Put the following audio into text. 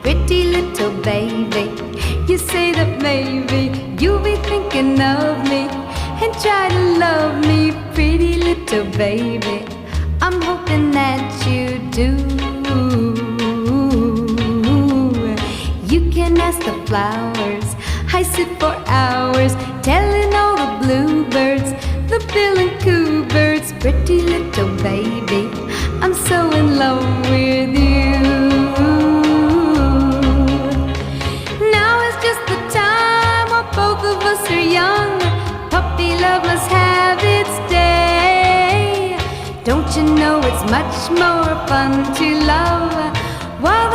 pretty little baby. You say that maybe you'll be thinking of me and try to love me, pretty little baby. I'm hoping that you do. You can ask the flowers, I sit for hours telling all the bluebirds, the bill and coo birds, pretty little baby, I'm so in love with you. Now is just the time while both of us are young. Puppy love must have its day. Don't you know it's much more fun to love while